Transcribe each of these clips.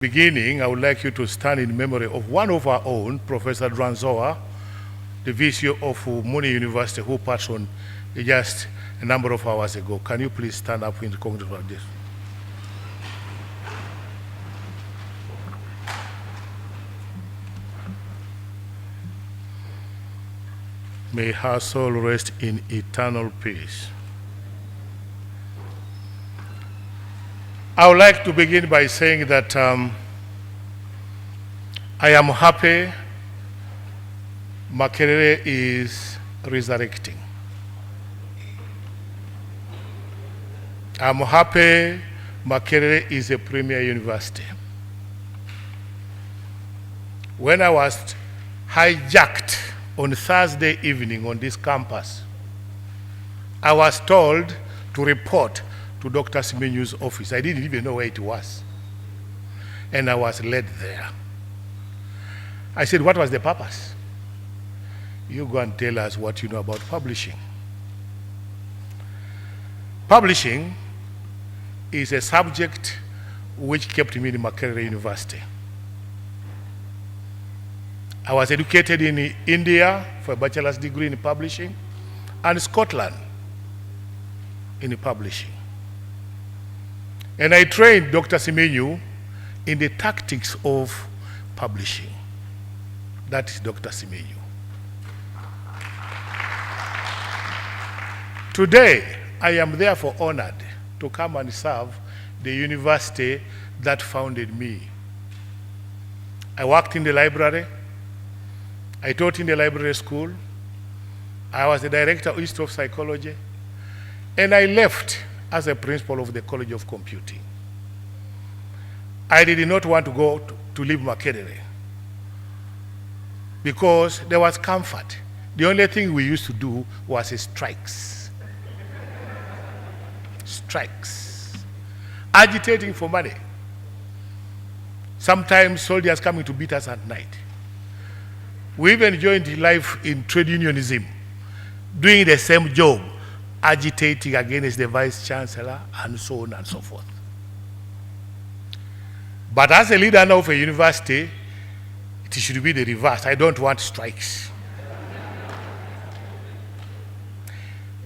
Beginning, I would like you to stand in memory of one of our own, Professor Dranzoa, the VC of Muni University, who passed on just a number of hours ago. Can you please stand up in recognition of this? May her soul rest in eternal peace. I would like to begin by saying that I am happy Makerere is resurrecting. I'm happy Makerere is a premier university. When I was hijacked on Thursday evening on this campus, I was told to report to Dr. Simenyu's office. I didn't even know where it was. And I was led there. I said, what was the purpose? You go and tell us what you know about publishing. Publishing is a subject which kept me in Makerere University. I was educated in India for a bachelor's degree in publishing and Scotland in publishing. And I trained Dr. Simenyu in the tactics of publishing. That is Dr. Simenyu. Today, I am therefore honored to come and serve the university that founded me. I worked in the library. I taught in the library school. I was the director of Institute of Psychology. And I left as a principal of the College of Computing. I did not want to go to leave Makerere because there was comfort. The only thing we used to do was strikes. Strikes. Agitating for money. Sometimes soldiers coming to beat us at night. We even joined life in trade unionism, doing the same job, agitating against the Vice Chancellor, and so on and so forth. But as a leader now of a university, it should be the reverse. I don't want strikes.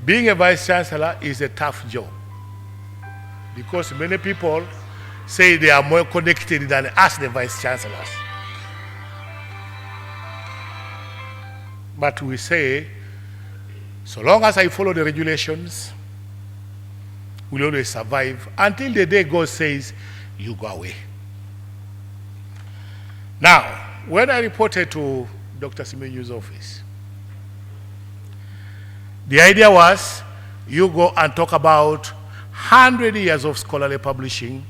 Being a Vice Chancellor is a tough job because many people say they are more connected than us, the Vice Chancellors. But we say, so long as I follow the regulations, we'll always survive until the day God says, you go away. Now, when I reported to Dr. Simenyu's office, the idea was, you go and talk about 100 years of scholarly publishing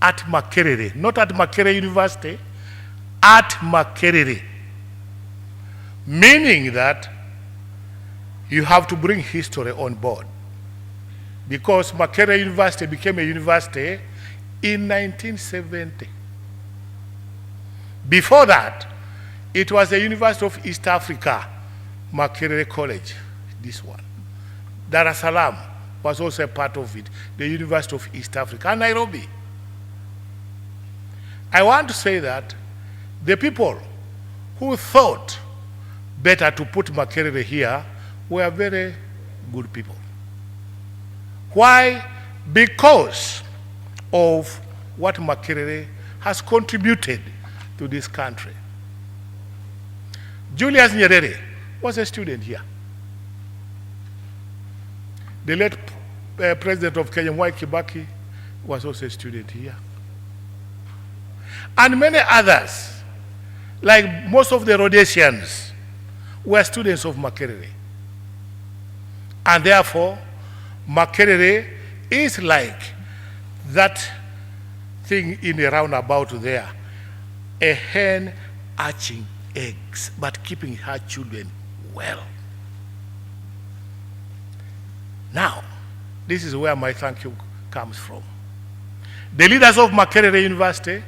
at Makerere, not at Makerere University, at Makerere. Meaning that you have to bring history on board. Because Makerere University became a university in 1970. Before that, it was the University of East Africa, Makerere College, this one. Dar es Salaam was also a part of it, the University of East Africa, and Nairobi. I want to say that the people who thought better to put Makerere here were very good people. Why? Because of what Makerere has contributed to this country. Julius Nyerere was a student here. The late president of Kenya, Mwai Kibaki, was also a student here. And many others, like most of the Rhodesians, were students of Makerere. And therefore, Makerere is like that thing in a roundabout there, a hen hatching eggs, but keeping her children well. Now, this is where my thank you comes from. The leaders of Makerere University,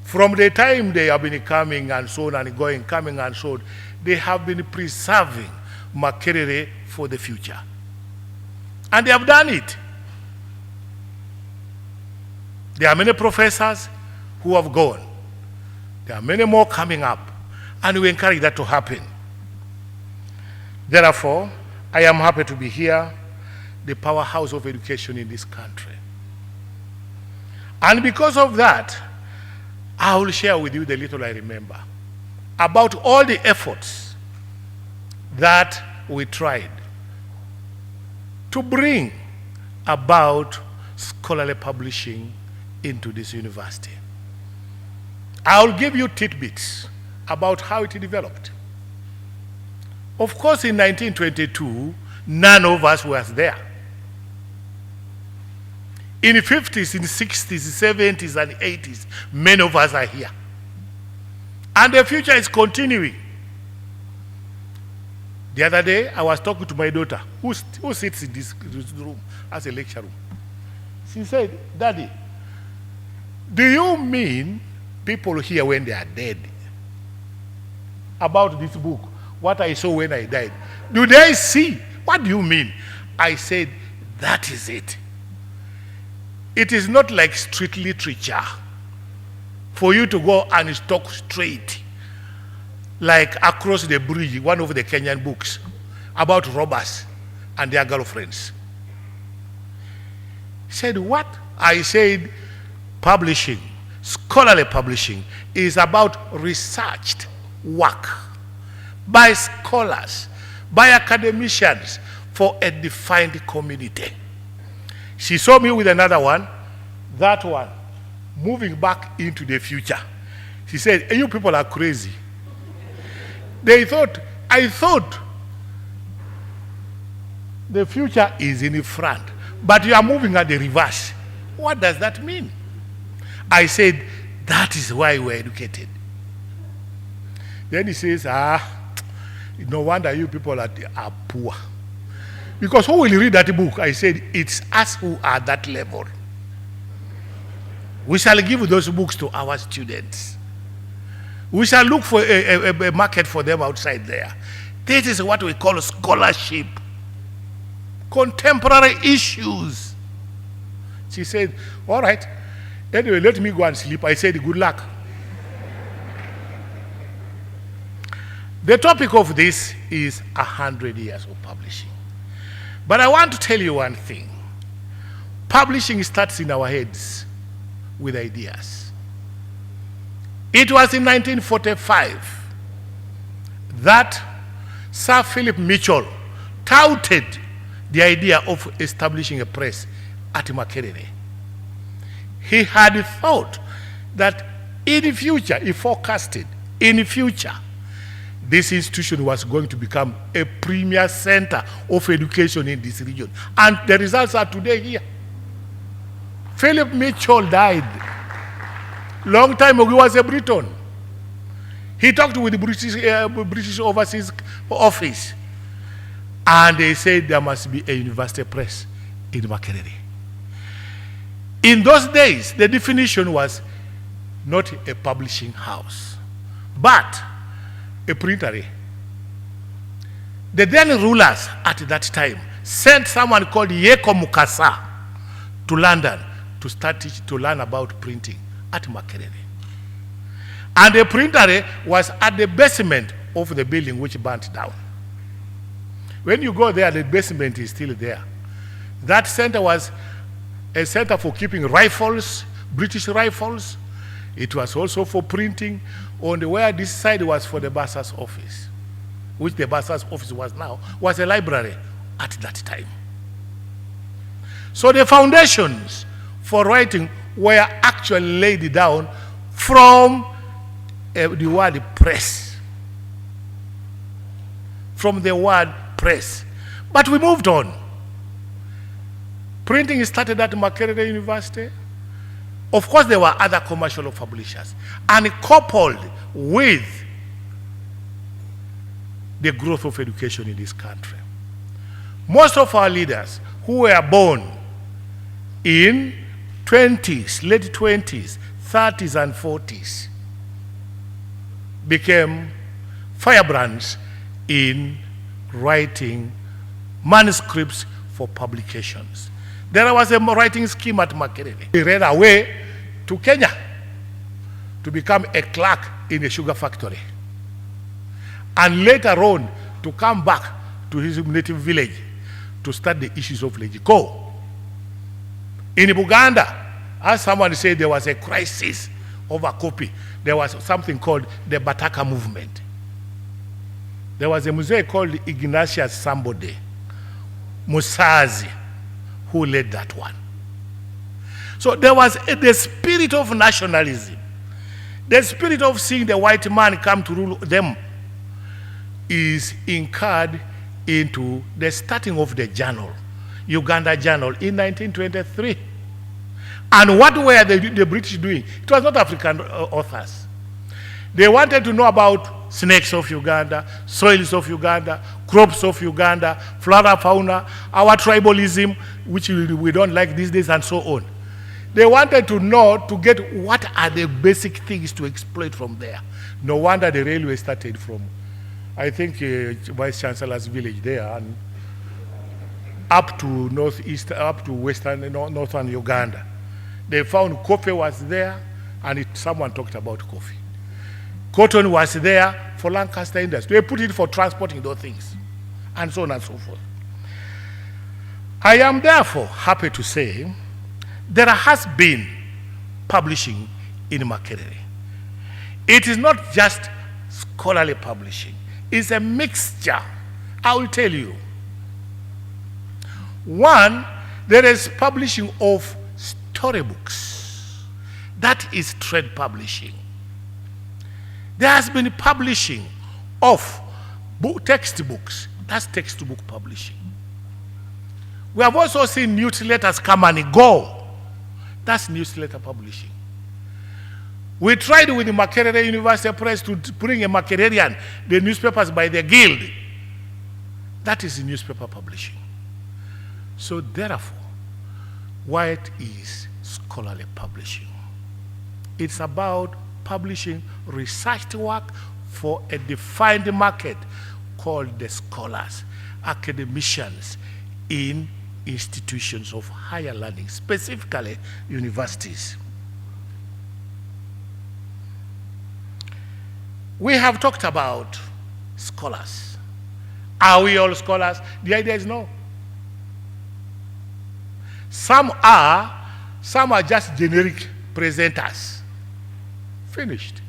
from the time they have been coming and so on and going, coming and so on, they have been preserving Makerere for the future. And they have done it. There are many professors who have gone. There are many more coming up, and we encourage that to happen. Therefore, I am happy to be here, the powerhouse of education in this country. And because of that, I will share with you the little I remember about all the efforts that we tried to bring about scholarly publishing into this university. I'll give you tidbits about how it developed. Of course, in 1922, none of us was there. In the 50s, in the 60s, 70s, and 80s, many of us are here. And the future is continuing. The other day, I was talking to my daughter, who sits in this room as a lecture room. She said, "Daddy, do you mean people here when they are dead about this book, what I saw when I died? Do they see? What do you mean?" I said, "That is it. It is not like street literature for you to go and talk straight, like Across the Bridge, one of the Kenyan books, about robbers and their girlfriends." He said, "What?" I said, publishing, scholarly publishing, is about researched work by scholars, by academicians for a defined community. She saw me with another one, that one, moving back into the future. She said, "You people are crazy." I thought the future is in the front, but you are moving at the reverse. What does that mean? I said, "That is why we're educated." Then he says, "No wonder you people are poor. Because who will read that book?" I said, "It's us who are at that level. We shall give those books to our students. We shall look for a market for them outside there. This is what we call scholarship. Contemporary issues." She said, "All right. Anyway, let me go and sleep." I said, "Good luck." The topic of this is 100 years of publishing. But I want to tell you one thing. Publishing starts in our heads with ideas. It was in 1945 that Sir Philip Mitchell touted the idea of establishing a press at Makerere. He had thought that in the future, he forecasted, in the future, this institution was going to become a premier center of education in this region. And the results are today here. Philip Mitchell died. Long time ago, he was a Briton. He talked with the British Overseas Office. And they said there must be a university press in Makerere. In those days, the definition was not a publishing house, but a printery. The then rulers at that time sent someone called Yeko Mukasa to London to learn about printing at Makerere. And the printery was at the basement of the building which burnt down. When you go there, the basement is still there. That center was a center for keeping rifles, British rifles. It was also for printing. On the where this side was for the bursar's office, which the bursar's office was now, was a library at that time. So the foundations for writing were actually laid down from the word press. From the word press. But we moved on. Printing started at Makerere University. Of course, there were other commercial publishers. And coupled with the growth of education in this country, most of our leaders who were born in 20s, late 20s, 30s, and 40s became firebrands in writing manuscripts for publications. There was a writing scheme at Makerere. We ran away to Kenya to become a clerk in a sugar factory, and later on to come back to his native village to start the issues of Legiko. In Buganda, as someone said, there was a crisis over copy. There was something called the Bataka movement. There was a muzee called Ignatius somebody, Musazi, who led that one. So there was the spirit of nationalism, the spirit of seeing the white man come to rule them is incurred into the starting of the journal, Uganda Journal, in 1923. And what were the British doing? It was not African authors. They wanted to know about snakes of Uganda, soils of Uganda, crops of Uganda, flora, fauna, our tribalism, which we don't like these days, and so on. They wanted to know, to get what are the basic things to exploit from there. No wonder the railway started from, I think, Vice Chancellor's village there, and up to northeast, up to northern Uganda. They found coffee was there, and someone talked about coffee. Cotton was there for Lancaster industry. They put it for transporting those things, and so on and so forth. I am therefore happy to say there has been publishing in Makerere. It is not just scholarly publishing. It's a mixture. I will tell you. One, there is publishing of storybooks. That is trade publishing. There has been publishing of textbooks. That's textbook publishing. We have also seen newsletters come and go. That's newsletter publishing. We tried with the Makerere University Press to bring a Makererian, the newspapers by the guild. That is newspaper publishing. So therefore, what is scholarly publishing? It's about publishing research work for a defined market called the scholars, academicians in institutions of higher learning, specifically universities. We have talked about scholars. Are we all scholars? The idea is no. Some are just generic presenters. Finished.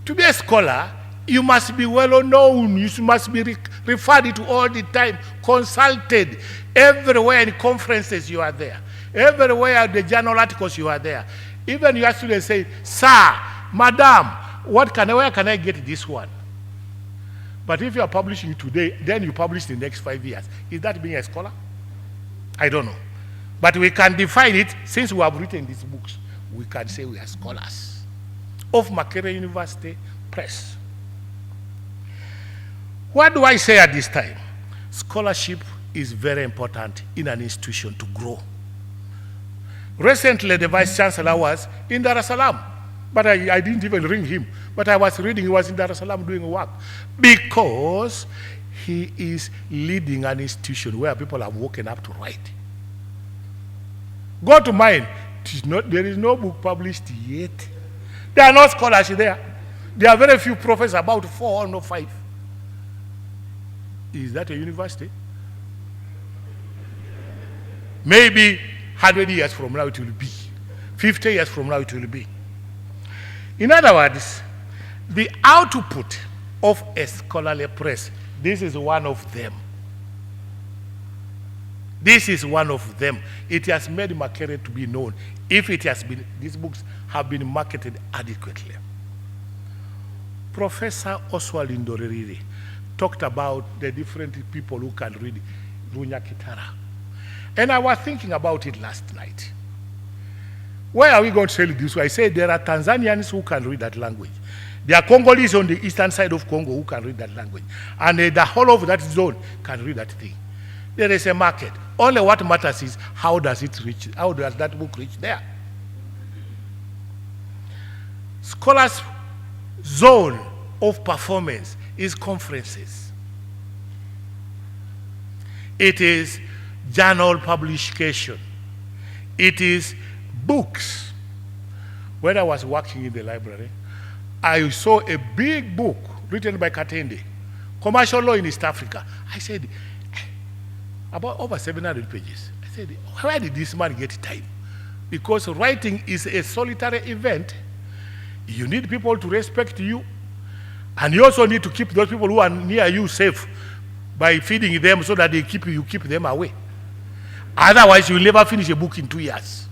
To be a scholar, you must be well known. You must be referred to all the time, consulted. Everywhere in conferences you are there. Everywhere the journal articles you are there. Even your students say, sir, madam, where can I get this one? But if you are publishing today, then you publish in the next 5 years. Is that being a scholar? I don't know. But we can define it, since we have written these books, we can say we are scholars of Makerere University Press. What do I say at this time? Scholarship is very important in an institution to grow. Recently, the Vice Chancellor was in Dar es Salaam, but I didn't even ring him. But I was reading he was in Dar es Salaam doing work because he is leading an institution where people have woken up to write. Go to mine. There is no book published yet. There are no scholars there. There are very few professors, about 4 or 5. Is that a university? Maybe 100 years from now it will be. 50 years from now it will be. In other words, the output of a scholarly press, this is one of them. This is one of them. It has made Makerere to be known. If it has been, these books have been marketed adequately. Professor Oswald Ndorerire talked about the different people who can read Runya Kitara. And I was thinking about it last night. Why are we going to tell you this? I said there are Tanzanians who can read that language. There are Congolese on the eastern side of Congo who can read that language. And the whole of that zone can read that thing. There is a market. Only what matters is how does it reach, how does that book reach there? Scholars' zone of performance is conferences. It is journal publication. It is books. when I was working in the library, I saw a big book written by Katende, Commercial Law in East Africa. I said, about over 700 pages. I said, where did this man get time? Because writing is a solitary event. You need people to respect you, and you also need to keep those people who are near you safe by feeding them so that you keep them away. Otherwise, you'll never finish a book in 2 years.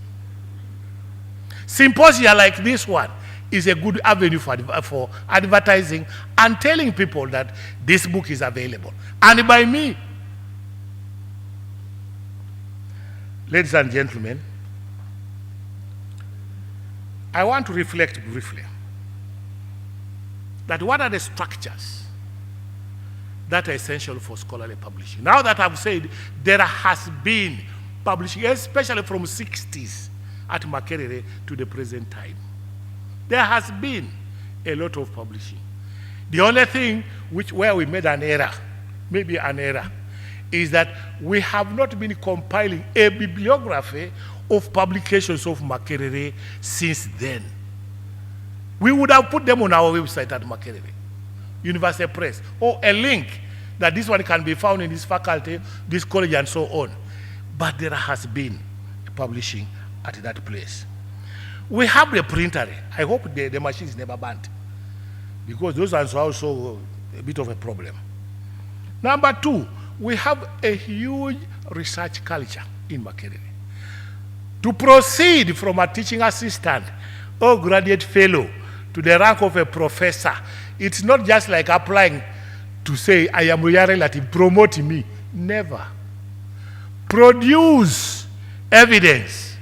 Symposia like this one is a good avenue for advertising and telling people that this book is available. And by me, ladies and gentlemen, I want to reflect briefly that what are the structures that are essential for scholarly publishing. Now that I've said there has been publishing, especially from 60s at Makerere to the present time, there has been a lot of publishing. The only thing where we made an error, maybe an error, is that we have not been compiling a bibliography of publications of Makerere since then. We would have put them on our website at Makerere, University Press, or a link that this one can be found in this faculty, this college, and so on. But there has been publishing at that place. We have the printer. I hope the machine is never burnt, because those are also a bit of a problem. Number two, we have a huge research culture in Makerere. To proceed from a teaching assistant or graduate fellow to the rank of a professor, it's not just like applying to say, I am your relative, promote me. Never. Produce evidence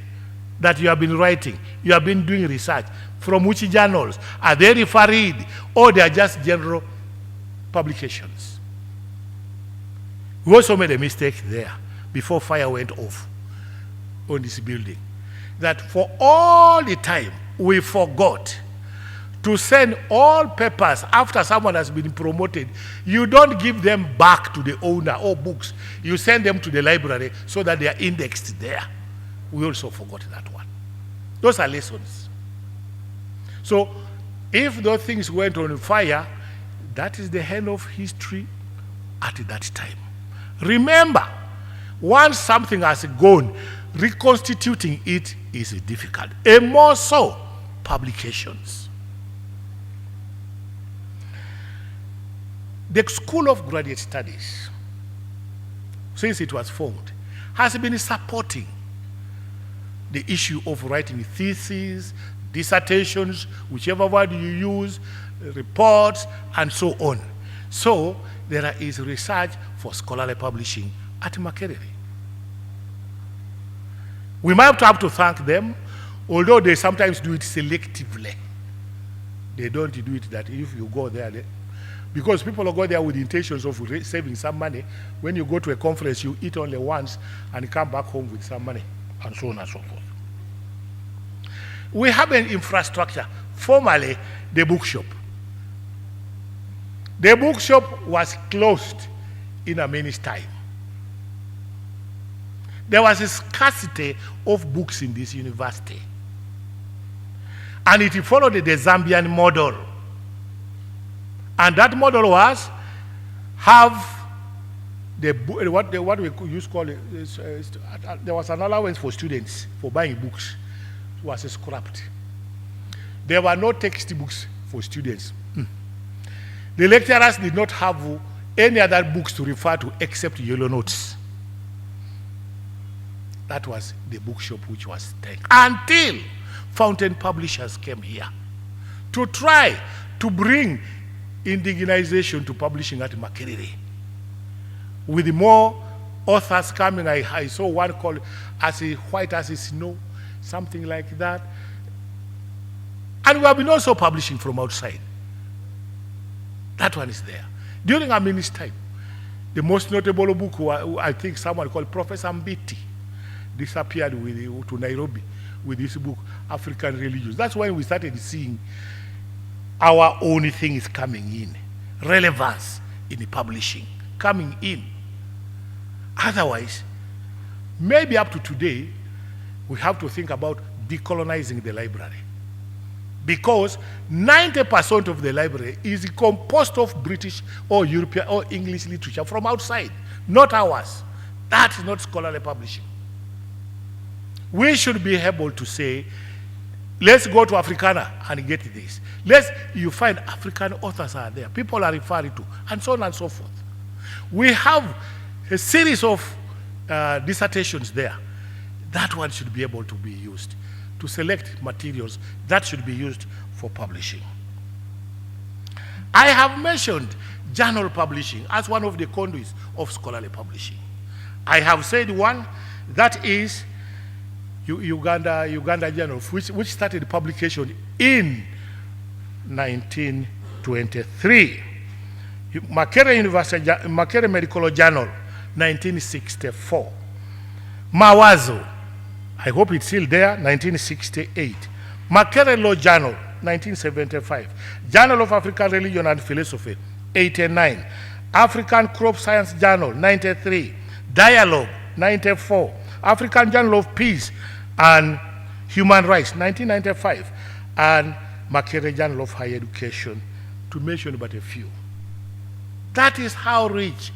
that you have been writing, you have been doing research. From which journals? Are they referred, or they are just general publications? We also made a mistake there before fire went off on this building, that for all the time we forgot to send all papers after someone has been promoted. You don't give them back to the owner or books. You send them to the library so that they are indexed there. We also forgot that one. Those are lessons. So if those things went on fire, that is the end of history at that time. Remember, once something has gone, reconstituting it is difficult. And more so, publications. The School of Graduate Studies, since it was formed, has been supporting the issue of writing theses, dissertations, whichever word you use, reports, and so on. So there is research for scholarly publishing at Makerere. We might have to thank them, although they sometimes do it selectively. They don't do it that if you go there, because people go there with intentions of saving some money. When you go to a conference, you eat only once and come back home with some money, and so on and so forth. We have an infrastructure, formerly the bookshop. The bookshop was closed in a minute's time. There was a scarcity of books in this university. And it followed the Zambian model. And that model was have what we used to call it, there was an allowance for students for buying books. It was scrapped. There were no textbooks for students. The lecturers did not have any other books to refer to except yellow notes. That was the bookshop which was taken. Until Fountain Publishers came here to try to bring indigenization to publishing at Makerere. With more authors coming, I saw one called As White as Snow, something like that. And we have been also publishing from outside. That one is there. During Amini's time, the most notable book, I think someone called Professor Mbiti, disappeared to Nairobi with this book, African Religions. That's when we started seeing our own things coming in, relevance in the publishing coming in. Otherwise, maybe up to today, we have to think about decolonizing the library. because 90% of the library is composed of British or European or English literature from outside, not ours. That's not scholarly publishing. We should be able to say, let's go to Africana and get this. You find African authors are there, people are referring to, and so on and so forth. We have a series of dissertations there. That one should be able to be used to select materials that should be used for publishing. I have mentioned journal publishing as one of the conduits of scholarly publishing. I have said one, that is Uganda Journal, which started publication in 1923. Makerere Medical Journal, 1964. Mawazo, I hope it's still there, 1968. Makerere Law Journal, 1975. Journal of African Religion and Philosophy, 89. African Crop Science Journal, 93. Dialogue, 94. African Journal of Peace and Human Rights, 1995. And Makerere Journal of Higher Education, to mention but a few. That is how rich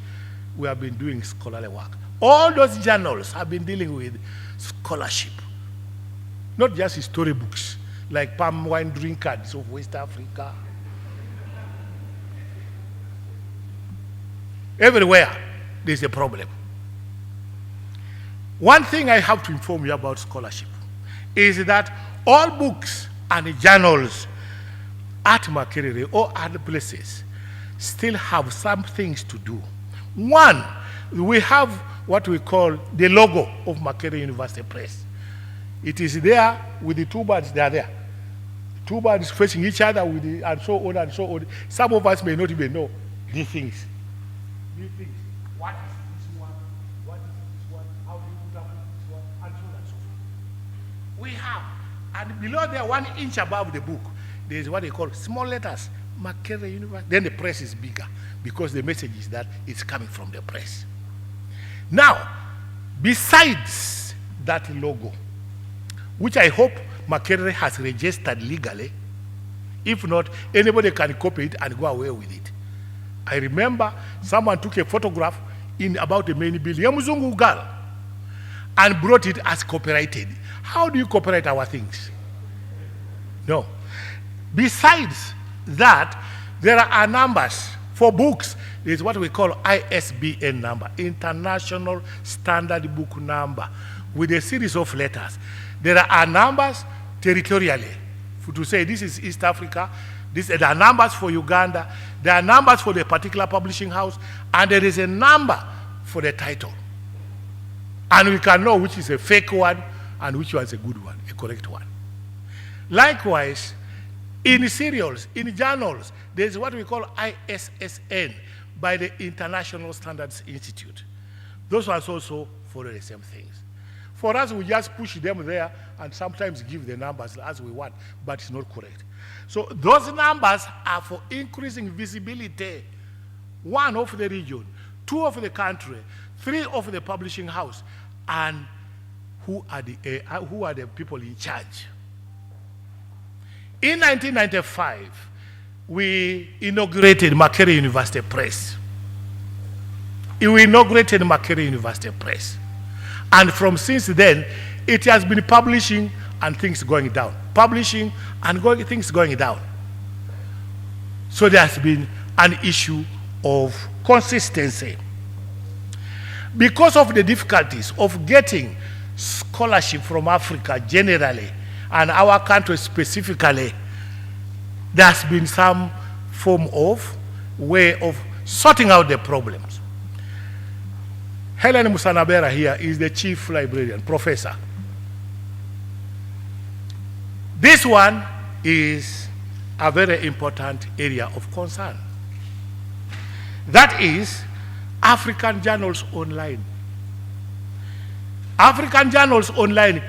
we have been doing scholarly work. All those journals have been dealing with scholarship, not just storybooks like palm wine drinkers of West Africa. Everywhere there's a problem. One thing I have to inform you about scholarship is that all books and journals at Makerere or other places still have some things to do. One, we have what we call the logo of Makerere University Press. It is there with the two birds, they are there. Two birds facing each other with the, and so on and so on. Some of us may not even know these things. These things. What is this one? What is this one? How do you put up this one? And so on and so forth. We have, and below there, 1 inch above the book, there is what they call small letters, Makerere University. Then the press is bigger because the message is that it's coming from the press. Now, besides that logo, which I hope Makerere has registered legally, if not, anybody can copy it and go away with it. I remember someone took a photograph in about a main building, a Muzungu girl, and brought it as copyrighted. How do you copyright our things? No. Besides that, there are numbers for books. There's what we call ISBN number, International Standard Book Number, with a series of letters. There are numbers territorially to say this is East Africa. There are numbers for Uganda. There are numbers for the particular publishing house, and there is a number for the title. And we can know which is a fake one and which one is a good one, a correct one. Likewise, in serials, in journals, there is what we call ISSN by the International Standards Institute. Those ones also follow the same things. For us, we just push them there and sometimes give the numbers as we want, but it's not correct. So those numbers are for increasing visibility. 1 of the region, 2 of the country, 3 of the publishing house, and who are the people in charge. In 1995, we inaugurated Makerere University Press. We inaugurated Makerere University Press. And since then, it has been publishing and things going down. Publishing and things going down. So there has been an issue of consistency. Because of the difficulties of getting scholarship from Africa generally, and our country specifically, there has been some form of way of sorting out the problems. Helen Musanabera here is the chief librarian, professor. This one is a very important area of concern. That is African Journals Online. African Journals Online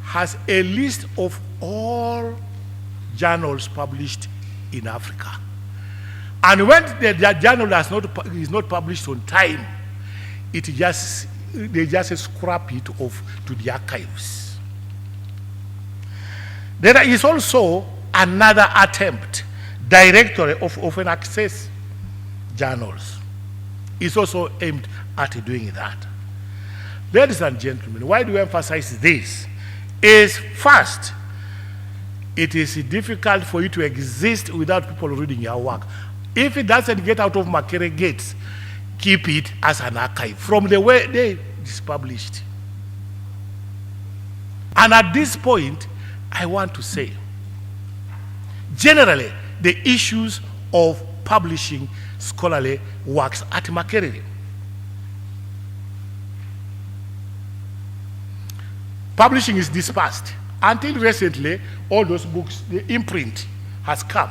has a list of all journals published in Africa. And when the journal is not published on time, they just scrap it off to the archives. There is also another attempt. Directory of open access journals is also aimed at doing that. Ladies and gentlemen, why do we emphasize this? Is first, it is difficult for you to exist without people reading your work. If it doesn't get out of Makerere gates, keep it as an archive from the way they is published. And at this point, I want to say, generally, the issues of publishing scholarly works at Makerere. Publishing is dispersed. Until recently, all those books, the imprint has come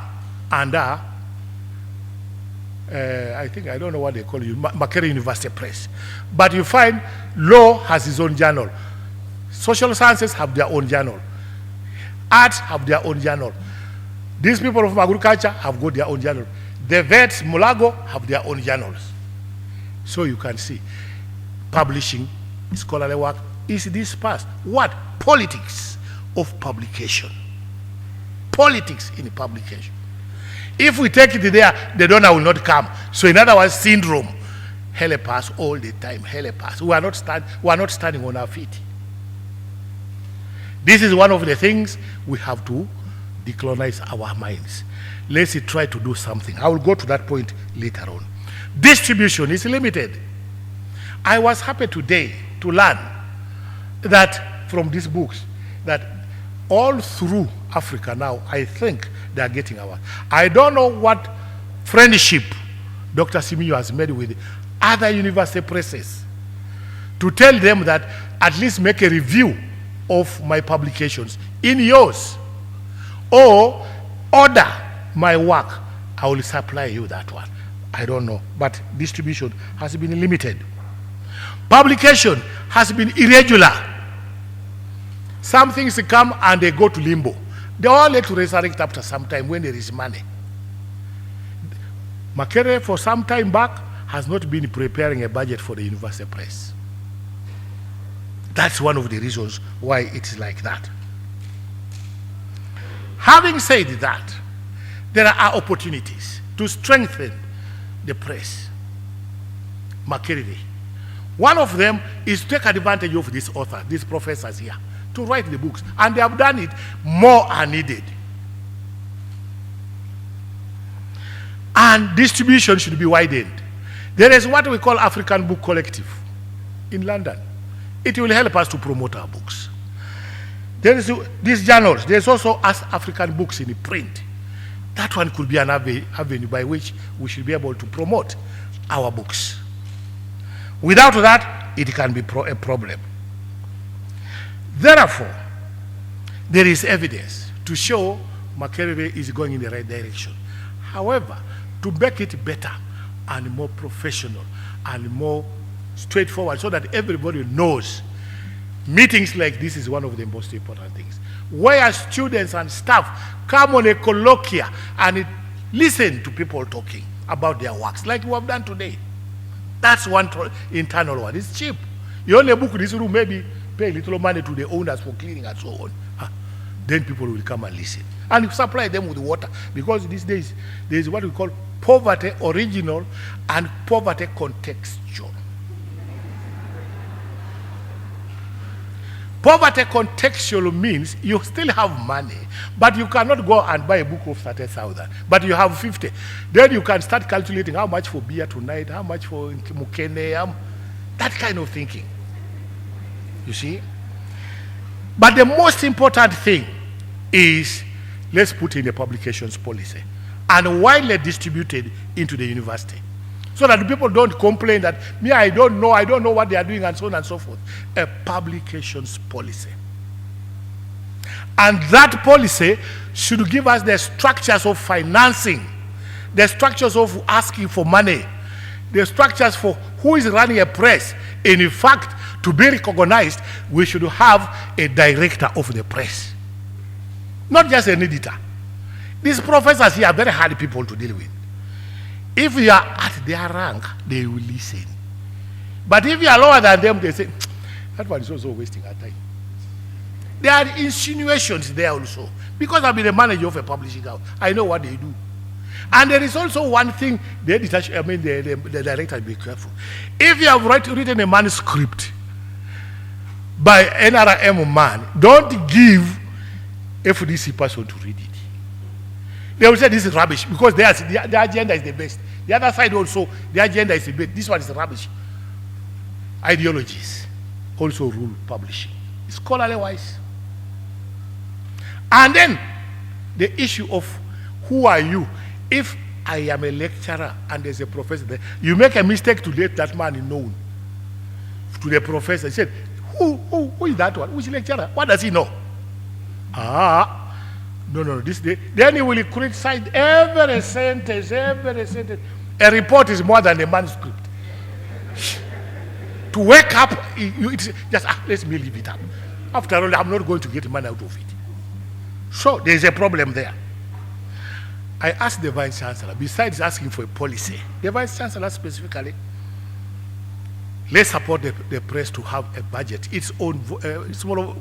under, I think, I don't know what they call it, Makerere University Press. But you find law has its own journal. Social sciences have their own journal. Arts have their own journal. These people of agriculture have got their own journal. The vets, Mulago, have their own journals. So you can see, publishing scholarly work is dispersed. What? Politics of publication. Politics in publication. If we take it there, the donor will not come. So in other words, syndrome. Help us all the time. Help us. We are not standing on our feet. This is one of the things we have to decolonize our minds. Let's try to do something. I will go to that point later on. Distribution is limited. I was happy today to learn that from these books, that all through Africa now, I think they are getting our. I don't know what friendship Dr. Simiyu has made with other university presses to tell them that at least make a review of my publications in yours, or order my work, I will supply you that one. I don't know, but distribution has been limited. Publication has been irregular. Some things come and they go to limbo. They all let to resurrect after some time when there is money. Makerere, for some time back, has not been preparing a budget for the university press. That's one of the reasons why it's like that. Having said that, there are opportunities to strengthen the press. Makerere. One of them is to take advantage of this author, these professors here, to write the books. And they have done it. More are needed. And distribution should be widened. There is what we call African Book Collective in London. It will help us to promote our books. There is these journals. There's also African books in print. That one could be an avenue by which we should be able to promote our books. Without that, it can be a problem. Therefore, there is evidence to show Makerere is going in the right direction. However, to make it better and more professional and more straightforward so that everybody knows, meetings like this is one of the most important things, where students and staff come on a colloquia and listen to people talking about their works, like we have done today. That's one internal one. It's cheap. You only book this room, maybe pay a little money to the owners for cleaning and so on. Then people will come and listen. And supply them with water. Because these days, there is what we call poverty original and poverty contextual. Poverty contextual means you still have money, but you cannot go and buy a book of 30,000, but you have 50. Then you can start calculating how much for beer tonight, how much for mukene, that kind of thinking. You see? But the most important thing is, let's put in a publications policy and widely distributed into the university, so that people don't complain that, me, I don't know what they are doing, and so on and so forth. A publications policy. And that policy should give us the structures of financing, the structures of asking for money, the structures for who is running a press. In fact, to be recognized, we should have a director of the press, not just an editor. These professors here are very hard people to deal with. If you are at their rank, they will listen. But if you are lower than them, they say, that one is also wasting our time. There are insinuations there also. Because I've been a manager of a publishing house, I know what they do. And there is also one thing, the editor, the director, be careful. If you have written a manuscript by NRM man, don't give FDC person to read it. They will say this is rubbish because the agenda is the best. The other side also, the agenda is the best. This one is rubbish. Ideologies also rule publishing. Scholarly wise. And then the issue of who are you? If I am a lecturer and there's a professor there, you make a mistake to let that man known to the professor. He said, who is that one? Which lecturer? What does he know? No, this day. Then he will criticize every sentence. A report is more than a manuscript. To wake up, it's just, let me leave it up. After all, I'm not going to get money out of it. So there's a problem there. I asked the Vice Chancellor, besides asking for a policy, the Vice Chancellor specifically, let's support the press to have a budget, its own, it's more of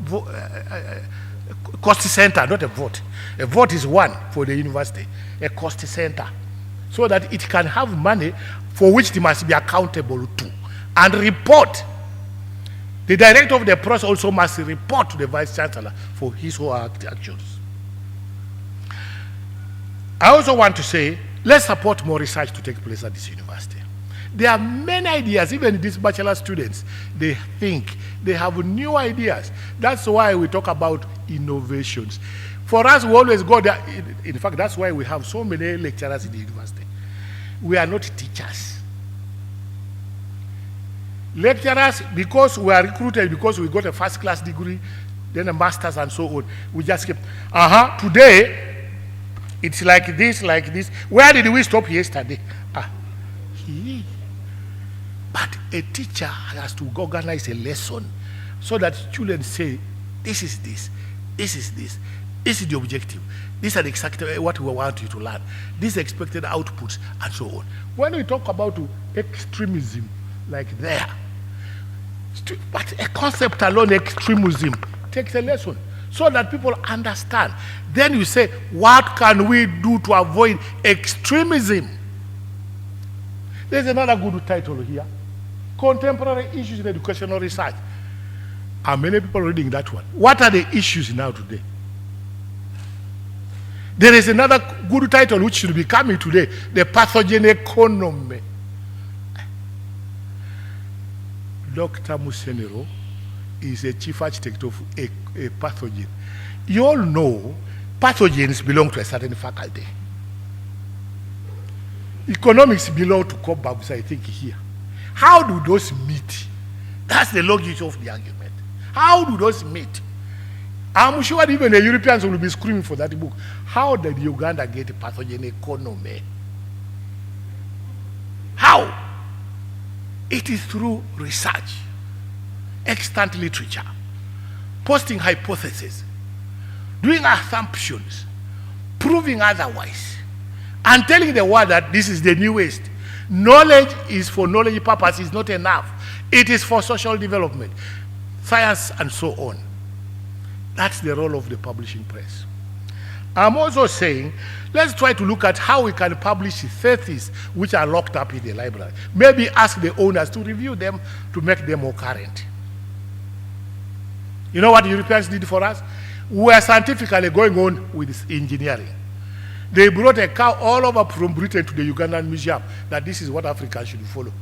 cost center, not a vote. A vote is one for the university, a cost center, so that it can have money for which it must be accountable to and report. The director of the press also must report to the Vice Chancellor for his or her actions. I also want to say, let's support more research to take place at this university. There are many ideas, even these bachelor students, they think, they have new ideas. That's why we talk about innovations. For us, we always go there. In fact, that's why we have so many lecturers in the university. We are not teachers. Lecturers, because we are recruited, because we got a first-class degree, then a master's and so on, we just keep, today, it's like this. Where did we stop yesterday? But a teacher has to organize a lesson so that students say, this is the objective. These are exactly what we want you to learn. These expected outputs and so on. When we talk about extremism, like there, but a concept alone, extremism, takes a lesson so that people understand. Then you say, what can we do to avoid extremism? There's another good title here. Contemporary issues in educational research. Are many people reading that one? What are the issues now today? There is another good title which should be coming today, the pathogen economy. Dr. Musenero is a chief architect of a pathogen. You all know pathogens belong to a certain faculty. Economics belong to Cobabs, I think, here. How do those meet? That's the logic of the argument. How do those meet? I'm sure even the Europeans will be screaming for that book. How did Uganda get a pathogen economy? How? It is through research, extant literature, posting hypotheses, doing assumptions, proving otherwise, and telling the world that this is the new West. Knowledge is for knowledge purposes, not enough. It is for social development, science, and so on. That's the role of the publishing press. I'm also saying, let's try to look at how we can publish theses which are locked up in the library. Maybe ask the owners to review them to make them more current. You know what the Europeans did for us? We are scientifically going on with engineering. They brought a car all over from Britain to the Ugandan museum that this is what Africa should follow.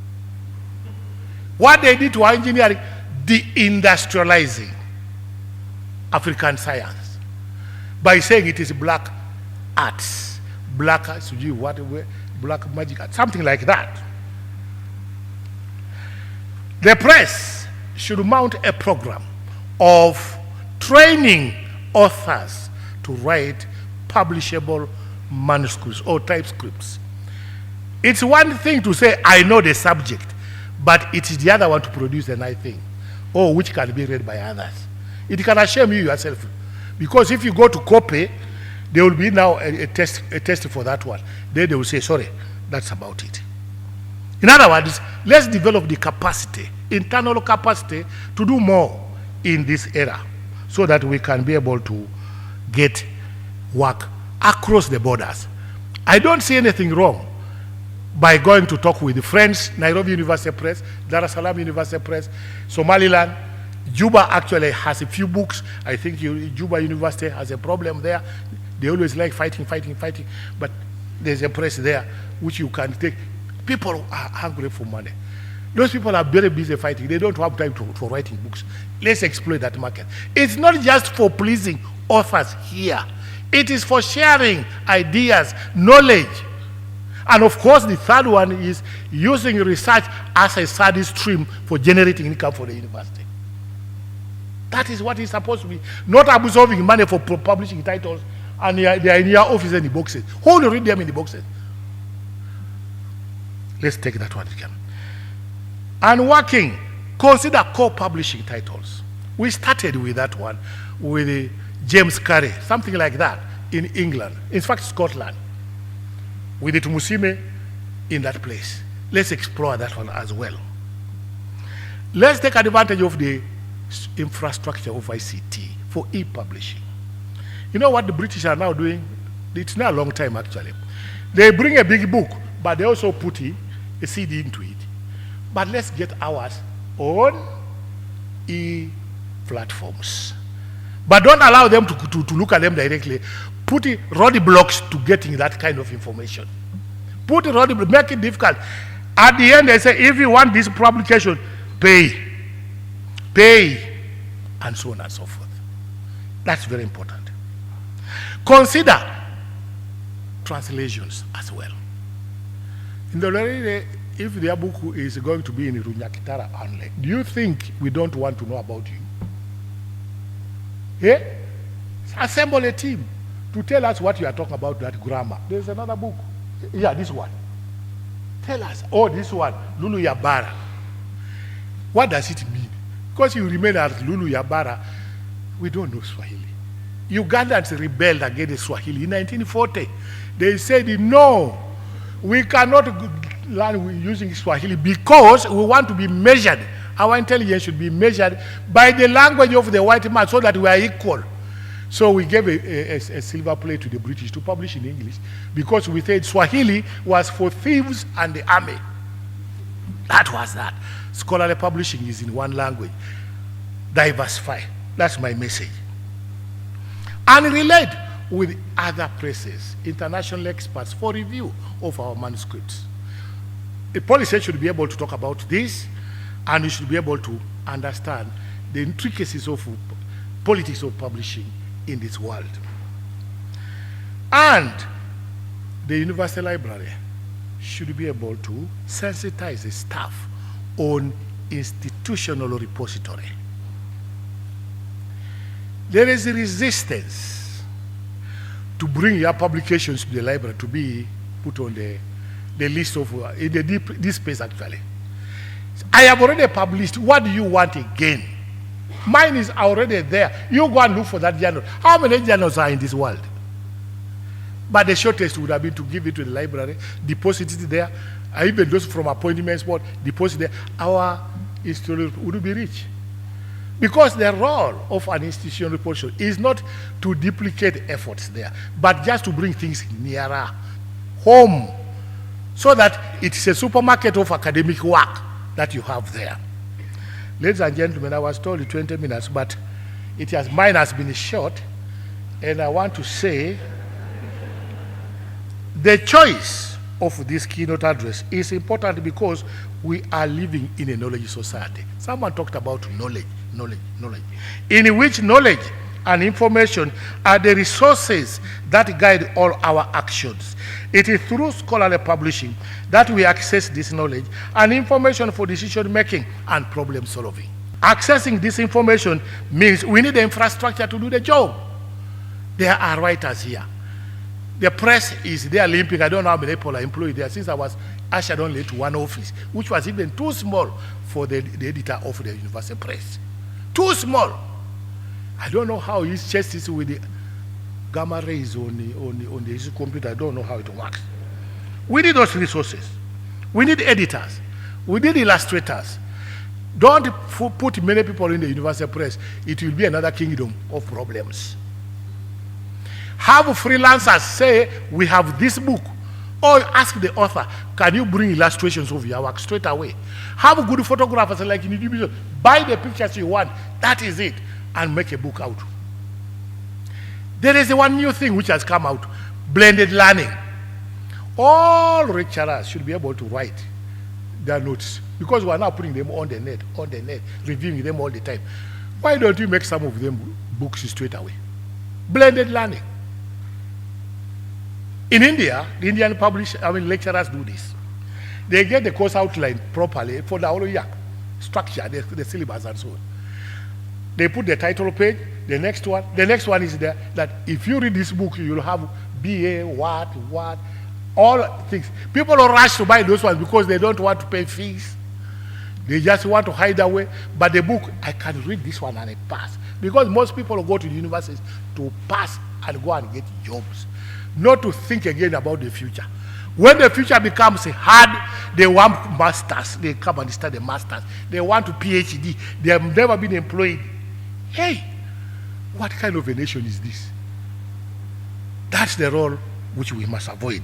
What they did to our engineering, de-industrializing African science by saying it is black arts, black magic art, something like that. The press should mount a program of training authors to write publishable manuscripts or typescripts. It's one thing to say, I know the subject, but it is the other one to produce a nice thing, or which can be read by others. It can shame you yourself, because if you go to copy, there will be now a test for that one. Then they will say, sorry, that's about it. In other words, let's develop the capacity, internal capacity, to do more in this era, so that we can be able to get work across the borders. I don't see anything wrong by going to talk with friends, Nairobi University Press, Dar es Salaam University Press, Somaliland. Juba actually has a few books. I think Juba University has a problem there. They always like fighting. But there's a press there which you can take. People are hungry for money. Those people are very busy fighting. They don't have time for writing books. Let's exploit that market. It's not just for pleasing authors here. It is for sharing ideas, knowledge. And of course, the third one is using research as a study stream for generating income for the university. That is what it's supposed to be. Not absorbing money for publishing titles and they are in your office in the boxes. Who will read them in the boxes? Let's take that one again. And working, consider co-publishing titles. We started with that one, with James Carey, something like that, in England. In fact, Scotland. With the Tumusime in that place. Let's explore that one as well. Let's take advantage of the infrastructure of ICT for e-publishing. You know what the British are now doing? It's now a long time actually. They bring a big book, but they also put a CD into it. But let's get ours on e-platforms. But don't allow them to look at them directly. Put roadblocks to getting that kind of information. Put roadblocks, make it difficult. At the end, they say, if you want this publication, pay, and so on and so forth. That's very important. Consider translations as well. In the Lule, if their book is going to be in Runyakitara only, do you think we don't want to know about you? Yeah? Assemble a team to tell us what you are talking about, that grammar. There's another book. Yeah, this one. Tell us. Oh, this one, Lulu Yabara. What does it mean? Because you remain as Lulu Yabara, we don't know Swahili. Ugandans rebelled against Swahili in 1940. They said, no, we cannot learn using Swahili because we want to be measured. Our intelligence should be measured by the language of the white man so that we are equal. So we gave a silver plate to the British to publish in English because we said Swahili was for thieves and the army. That was that. Scholarly publishing is in one language. Diversify. That's my message. And relate with other presses, international experts for review of our manuscripts. A policy should be able to talk about this, and you should be able to understand the intricacies of politics of publishing in this world. And the university library should be able to sensitize the staff on institutional repository. There is a resistance to bring your publications to the library to be put on the list of, in this space actually. I have already published. What do you want again? Mine is already there. You go and look for that journal. How many journals are in this world? But the shortest would have been to give it to the library, deposit it there. Even those from appointments board, deposit there. Our history would be rich. Because the role of an institutional repository is not to duplicate efforts there, but just to bring things nearer home, so that it's a supermarket of academic work that you have there. Ladies and gentlemen, I was told 20 minutes, but mine has been short, and I want to say the choice of this keynote address is important because we are living in a knowledge society. Someone talked about knowledge, in which knowledge and information are the resources that guide all our actions. It is through scholarly publishing that we access this knowledge and information for decision making and problem solving. Accessing this information means we need the infrastructure to do the job. There are writers here. The press is there limping. I don't know how many people are employed there since I was ushered only to one office, which was even too small for the editor of the university press. Too small. I don't know how his chest is with the gamma rays on his computer. I don't know how it works. We need those resources. We need editors. We need illustrators. Don't put many people in the universal press. It will be another kingdom of problems. Have freelancers say, we have this book. Or ask the author, can you bring illustrations of your work straight away? Have good photographers like in the division. Buy the pictures you want. That is it. And make a book out. There is one new thing which has come out. Blended learning. All lecturers should be able to write their notes. Because we are now putting them on the net, reviewing them all the time. Why don't you make some of them books straight away? Blended learning. In India, the Indian lecturers do this. They get the course outline properly for the whole year, structure, the syllabus and so on. They put the title page, the next one is there, that if you read this book, you'll have BA, what, all things. People don't rush to buy those ones because they don't want to pay fees. They just want to hide away. But the book, I can read this one and I pass. Because most people go to the universities to pass and go and get jobs. Not to think again about the future. When the future becomes hard, they want masters. They come and study masters. They want to PhD. They have never been employed. Hey, what kind of a nation is this? That's the role which we must avoid.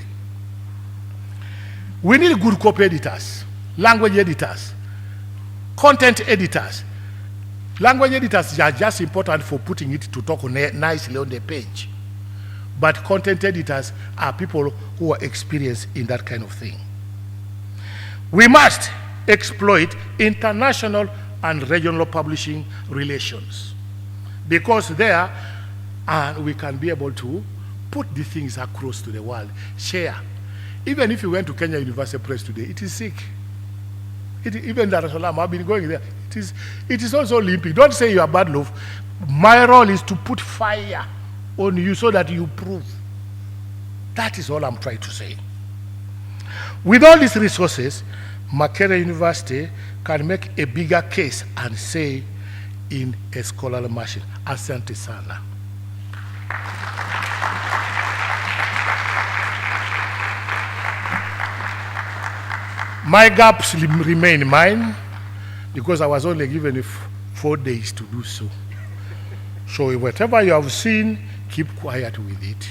We need good copy editors, language editors, content editors. Language editors are just important for putting it to talk nicely on the page. But content editors are people who are experienced in that kind of thing. We must exploit international and regional publishing relations, because there we can be able to put the things across to the world, share. Even if you went to Kenya University Press today, it is sick. Even Dar es Salaam, I've been going there. It is also limping. Don't say you are bad love. My role is to put fire on you so that you prove. That is all I'm trying to say. With all these resources, Makerere University can make a bigger case and say in a scholarly machine, asante sana. My gaps remain mine because I was only given 4 days to do so. So whatever you have seen, keep quiet with it.